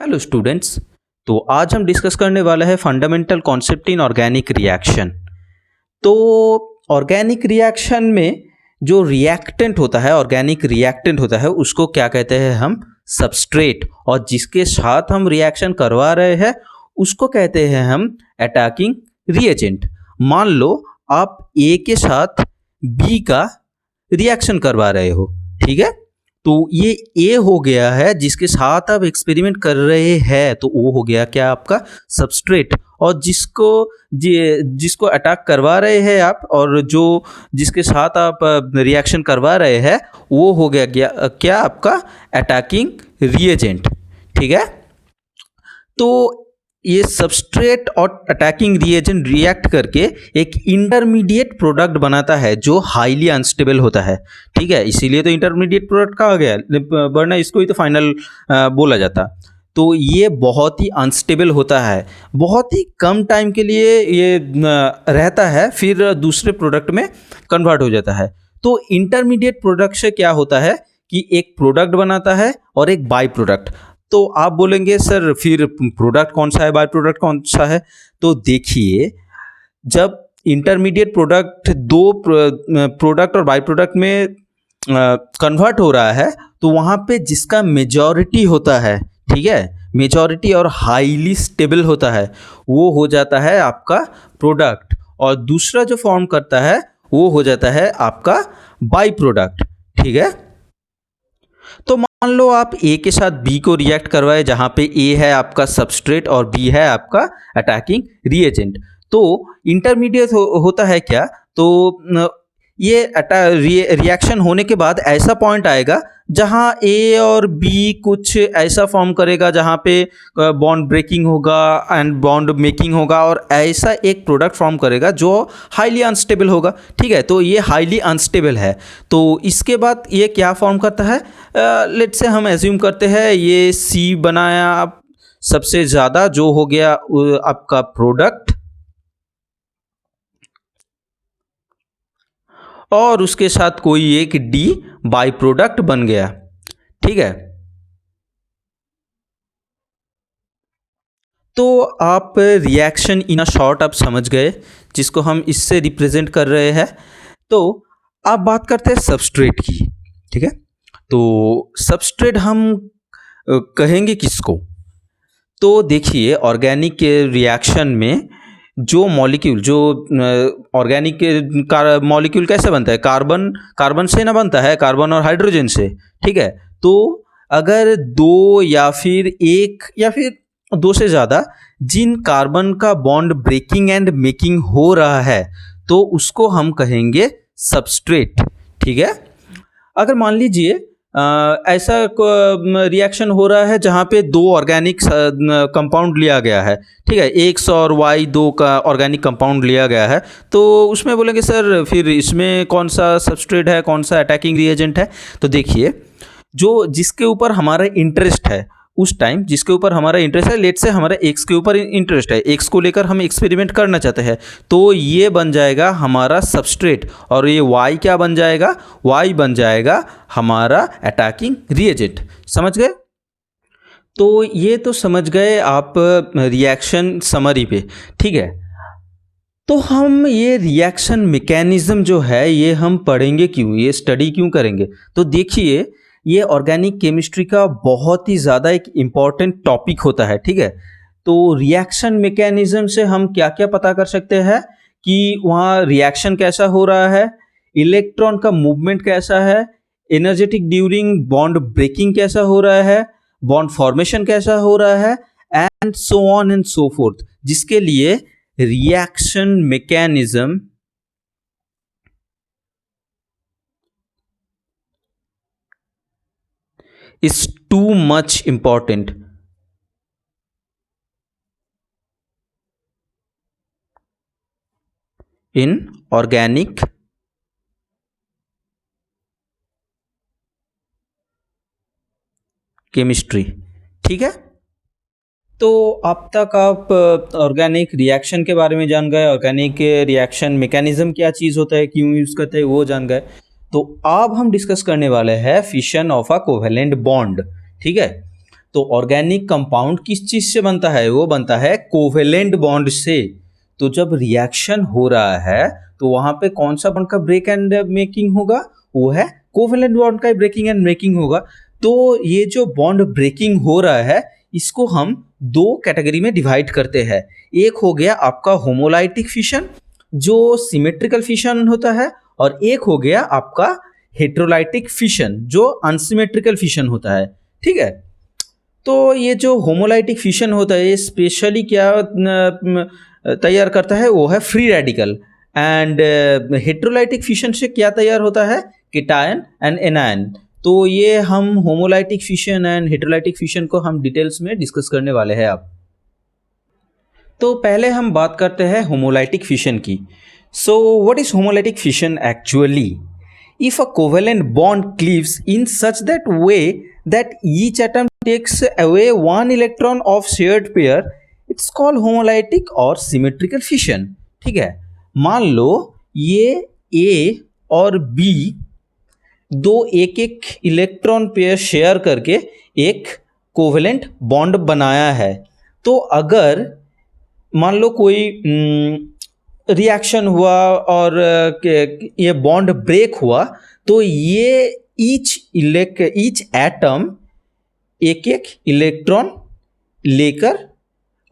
Hello students. तो आज हम डिस्कस करने वाला है fundamental concept in organic reaction. तो ऑर्गेनिक रिएक्शन में जो रिएक्टेंट होता है, ऑर्गेनिक रिएक्टेंट होता है, उसको क्या कहते हैं हम? सबस्ट्रेट। और जिसके साथ हम रिएक्शन करवा रहे हैं उसको कहते हैं हम अटैकिंग रिएजेंट। मान लो आप ए के साथ बी का रिएक्शन करवा रहे हो, ठीक है? तो ये ए हो गया है जिसके साथ आप एक्सपेरिमेंट कर रहे हैं, तो वो हो गया क्या? आपका सबस्ट्रेट। और जिसको अटैक करवा रहे हैं आप, और जिसके साथ आप रिएक्शन करवा रहे हैं, वो हो गया क्या? आपका अटैकिंग रिएजेंट, ठीक है? तो ये सबस्ट्रेट और अटैकिंग रिएजेंट रिएक्ट करके एक इंटरमीडिएट प्रोडक्ट बनाता है जो हाईली अनस्टेबल होता है, ठीक है? इसीलिए तो इंटरमीडिएट प्रोडक्ट कहा गया, वरना इसको ही तो फाइनल बोला जाता। तो ये बहुत ही अनस्टेबल होता है, बहुत ही कम टाइम के लिए ये रहता है, फिर दूसरे प्रोडक्ट में कन्वर्ट हो जाता है। तो इंटरमीडिएट प्रोडक्ट से क्या होता है कि एक प्रोडक्ट बनाता है और एक बाई प्रोडक्ट। तो आप बोलेंगे सर फिर प्रोडक्ट कौन सा है, बाय प्रोडक्ट कौन सा है? तो देखिए, जब इंटरमीडिएट प्रोडक्ट दो प्रोडक्ट और बाय प्रोडक्ट में कन्वर्ट हो रहा है, तो वहाँ पे जिसका मेजॉरिटी होता है, ठीक है, मेजॉरिटी और हाईली स्टेबल होता है, वो हो जाता है आपका प्रोडक्ट। और दूसरा जो फॉर्म करता है वो हो जाता है आपका बाय प्रोडक्ट, ठीक है? तो मान लो आप ए के साथ बी को रिएक्ट करवाए, जहां पे ए है आपका सबस्ट्रेट और बी है आपका अटैकिंग रिएजेंट। तो इंटरमीडिएट होता है क्या? तो ये रिएक्शन होने के बाद ऐसा पॉइंट आएगा जहां ए और बी कुछ ऐसा फॉर्म करेगा जहां पे बॉन्ड ब्रेकिंग होगा एंड बॉन्ड मेकिंग होगा, और ऐसा एक प्रोडक्ट फॉर्म करेगा जो हाईली अनस्टेबल होगा, ठीक है? तो ये हाईली अनस्टेबल है। तो इसके बाद ये क्या फॉर्म करता है? लेट्स से हम एज्यूम करते हैं ये सी बनाया सबसे ज़्यादा, जो हो गया आपका प्रोडक्ट, और उसके साथ कोई एक डी बाई प्रोडक्ट बन गया, ठीक है? तो आप रिएक्शन इन अ शॉर्ट आप समझ गए, जिसको हम इससे रिप्रेजेंट कर रहे हैं। तो आप बात करते हैं सबस्ट्रेट की, ठीक है? तो सबस्ट्रेट हम कहेंगे किसको? तो देखिए, ऑर्गेनिक रिएक्शन में जो मॉलिक्यूल, जो ऑर्गेनिक मॉलिक्यूल कैसे बनता है? कार्बन से ना बनता है, कार्बन और हाइड्रोजन से, ठीक है? तो अगर दो या फिर एक या फिर दो से ज़्यादा जिन कार्बन का बॉन्ड ब्रेकिंग एंड मेकिंग हो रहा है, तो उसको हम कहेंगे सबस्ट्रेट, ठीक है? अगर मान लीजिए ऐसा रिएक्शन हो रहा है जहाँ पे दो ऑर्गेनिक कंपाउंड लिया गया है, ठीक है, एक्स और वाई दो का ऑर्गेनिक कंपाउंड लिया गया है, तो उसमें बोलेंगे सर फिर इसमें कौन सा सबस्ट्रेट है, कौन सा अटैकिंग रिएजेंट है? तो देखिए, जो जिसके ऊपर हमारा इंटरेस्ट है उस टाइम, जिसके ऊपर हमारा इंटरेस्ट है, लेट से हमारा एक्स के ऊपर इंटरेस्ट है, एक्स को लेकर हम एक्सपेरिमेंट करना चाहते हैं, तो ये बन जाएगा हमारा सबस्ट्रेट। और ये वाई क्या बन जाएगा? वाई बन जाएगा हमारा अटैकिंग रिएजेंट। समझ गए? तो ये तो समझ गए आप रिएक्शन समरी पे, ठीक है? तो हम ये रिएक्शन मैकेनिज्म जो है ये हम पढ़ेंगे क्यों, ये स्टडी क्यों करेंगे? तो देखिए, ये ऑर्गेनिक केमिस्ट्री का बहुत ही ज़्यादा एक इम्पॉर्टेंट टॉपिक होता है, ठीक है? तो रिएक्शन मैकेनिज्म से हम क्या क्या पता कर सकते हैं कि वहाँ रिएक्शन कैसा हो रहा है, इलेक्ट्रॉन का मूवमेंट कैसा है, एनर्जेटिक ड्यूरिंग बॉन्ड ब्रेकिंग कैसा हो रहा है, बॉन्ड फॉर्मेशन कैसा हो रहा है, and so on and so fourth, जिसके लिए reaction mechanism is too much important in organic chemistry, ठीक है? तो अब तक आप ऑर्गेनिक रिएक्शन के बारे में जान गए, ऑर्गेनिक रिएक्शन मैकेनिज्म क्या चीज़ होता है, क्यों यूज़ करते हैं, वो जान गए। तो अब हम डिस्कस करने वाले हैं fission of a covalent bond, ठीक है? तो ऑर्गेनिक कंपाउंड किस चीज से बनता है? वो बनता है कोवेलेंट बॉन्ड से। तो जब रिएक्शन हो रहा है तो वहां पे कौन सा बॉन्ड का ब्रेक एंड मेकिंग होगा? वो है कोवेलेंट बॉन्ड का ब्रेकिंग एंड मेकिंग होगा। तो ये जो बॉन्ड ब्रेकिंग हो रहा है इसको हम दो कैटेगरी में डिवाइड करते हैं। एक हो गया आपका होमोलाइटिक फिशन जो सिमेट्रिकल फिशन होता है, और एक हो गया आपका हेट्रोलाइटिक फिशन जो अनसिमेट्रिकल फिशन होता है। ठीक है, तो ये जो होमोलाइटिक फिशन होता है ये स्पेशली क्या तैयार करता है? वो है free radical. And heterolytic fission से क्या तैयार होता है? Cation and anion. तो ये हम homolytic fission and heterolytic fission को हम डिटेल्स में डिस्कस करने वाले हैं अब। तो पहले हम बात करते हैं होमोलाइटिक फिशन की। So what is homolytic fission actually? If a covalent bond cleaves in such that way that each atom takes away one electron of shared pair, it's called homolytic or symmetrical fission. ठीक है, मान लो ये A और B दो एक एक electron pair share करके एक कोवेलेंट बॉन्ड बनाया है। तो अगर मान लो कोई रिएक्शन हुआ और ये बॉन्ड ब्रेक हुआ तो ये ईच एटम एक एक इलेक्ट्रॉन लेकर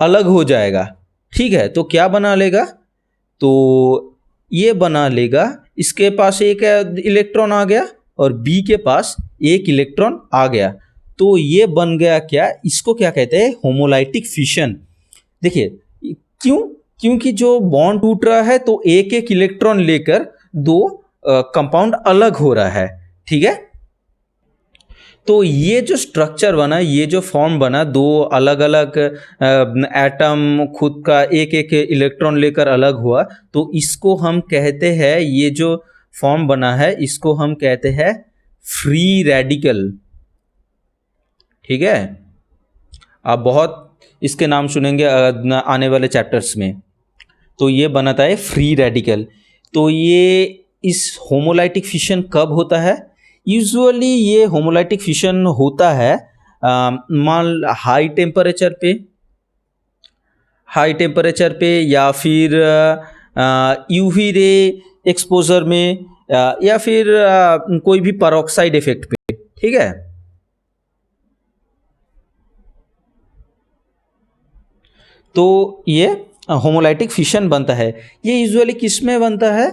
अलग हो जाएगा। ठीक है, तो क्या बना लेगा? तो ये बना लेगा, इसके पास एक इलेक्ट्रॉन आ गया और बी के पास एक इलेक्ट्रॉन आ गया, तो ये बन गया क्या? इसको क्या कहते हैं? Homolytic fission. देखिए क्योंकि जो बॉन्ड टूट रहा है तो एक एक इलेक्ट्रॉन लेकर दो कंपाउंड अलग हो रहा है। ठीक है, तो ये जो स्ट्रक्चर बना, ये जो फॉर्म बना, दो अलग अलग एटम खुद का एक एक इलेक्ट्रॉन लेकर अलग हुआ, तो इसको हम कहते हैं, ये जो फॉर्म बना है इसको हम कहते हैं फ्री रेडिकल। ठीक है, आप बहुत इसके नाम सुनेंगे आने वाले चैप्टर्स में। तो ये बनाता है फ्री रेडिकल। तो ये इस होमोलाइटिक फिशन कब होता है? यूजुअली ये होमोलाइटिक फिशन होता है मान हाई टेम्परेचर पे या फिर यूवी रे एक्सपोजर में या फिर कोई भी पेरोक्साइड इफेक्ट पे। ठीक है, तो ये होमोलाइटिक फिशन बनता है। ये यूजुअली किस में बनता है?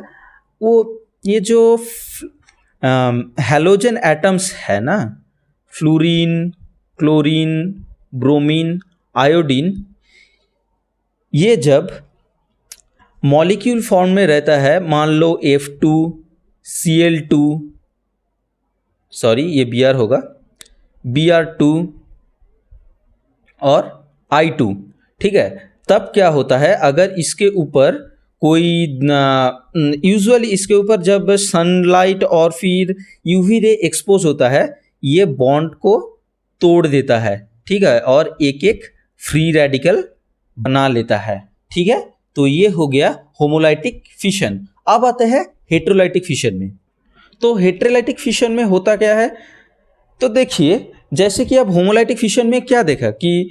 वो ये जो हैलोजन एटम्स है ना, फ्लोरीन, क्लोरीन, ब्रोमीन, आयोडीन, ये जब मॉलिक्यूल फॉर्म में रहता है, मान लो F2, Cl2, सॉरी ये Br होगा, Br2 और I2। ठीक है, तब क्या होता है? अगर इसके ऊपर कोई यूजुअली इसके ऊपर जब सनलाइट और फिर यूवी रे एक्सपोज होता है, ये बॉन्ड को तोड़ देता है। ठीक है, और एक एक फ्री रेडिकल बना लेता है। ठीक है, तो ये हो गया होमोलाइटिक फिशन। अब आते हैं हेट्रोलाइटिक फिशन में। तो हेट्रोलाइटिक फिशन में होता क्या है? तो देखिए, जैसे कि अब होमोलाइटिक फिशन में क्या देखा कि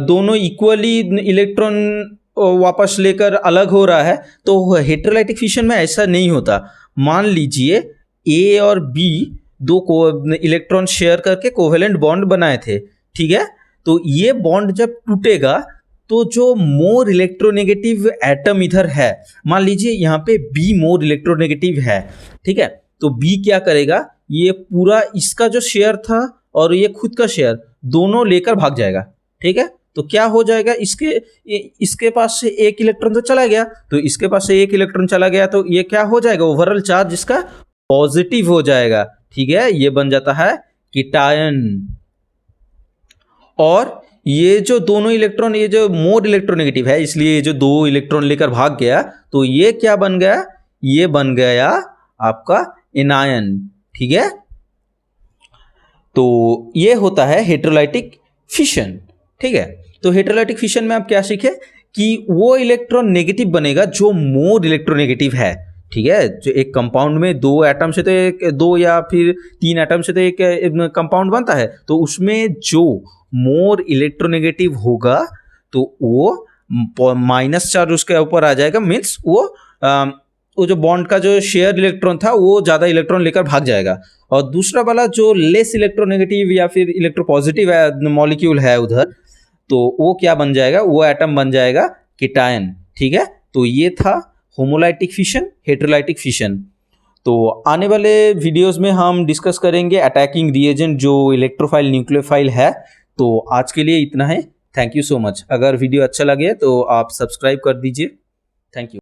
दोनों इक्वली इलेक्ट्रॉन वापस लेकर अलग हो रहा है, तो हेट्रोलाइटिक फिशन में ऐसा नहीं होता। मान लीजिए ए और बी दो इलेक्ट्रॉन शेयर करके कोवेलेंट बॉन्ड बनाए थे। ठीक है, तो ये बॉन्ड जब टूटेगा तो जो मोर इलेक्ट्रोनेगेटिव एटम इधर है, मान लीजिए यहाँ पे बी मोर इलेक्ट्रोनेगेटिव है। ठीक है, तो बी क्या करेगा? ये पूरा इसका जो शेयर था और ये खुद का शेयर दोनों लेकर भाग जाएगा। ठीक है, तो क्या हो जाएगा? इसके पास से एक इलेक्ट्रॉन तो चला गया, तो इसके पास से एक इलेक्ट्रॉन चला गया, तो ये क्या हो जाएगा? ओवरऑल चार्ज इसका पॉजिटिव हो जाएगा। ठीक है, ये बन जाता है कीटायन। और ये जो दोनों इलेक्ट्रॉन, ये जो मोर इलेक्ट्रोनेगेटिव है, इसलिए ये जो दो इलेक्ट्रॉन लेकर भाग गया, तो ये क्या बन गया? ये बन गया आपका एनायन। ठीक है, तो ये होता है हेट्रोलाइटिक फिशन। ठीक है, तो हेट्रोलाइटिक फिशन में आप क्या सीखे कि वो इलेक्ट्रॉन नेगेटिव बनेगा जो मोर इलेक्ट्रोनेगेटिव है। ठीक है। जो एक कंपाउंड में दो एटम से तो एक दो या फिर तीन एटम से तो एक कंपाउंड बनता है, तो उसमें जो मोर इलेक्ट्रोनेगेटिव होगा तो वो माइनस चार्ज उसके ऊपर आ जाएगा, मीन्स वो जो बॉन्ड का जो शेयर इलेक्ट्रॉन था वो ज़्यादा इलेक्ट्रॉन लेकर भाग जाएगा। और दूसरा वाला जो लेस इलेक्ट्रोनेगेटिव या फिर इलेक्ट्रोपॉजिटिव मॉलिक्यूल है उधर, तो वो क्या बन जाएगा, वो एटम बन जाएगा कीटायन। ठीक है, तो ये था होमोलाइटिक फिशन, हेटेरोलाइटिक फिशन। तो आने वाले वीडियोस में हम डिस्कस करेंगे अटैकिंग रिएजेंट जो इलेक्ट्रोफाइल न्यूक्लियोफाइल है। तो आज के लिए इतना है। Thank you so much. अगर वीडियो अच्छा लगे तो आप सब्सक्राइब कर दीजिए। Thank you.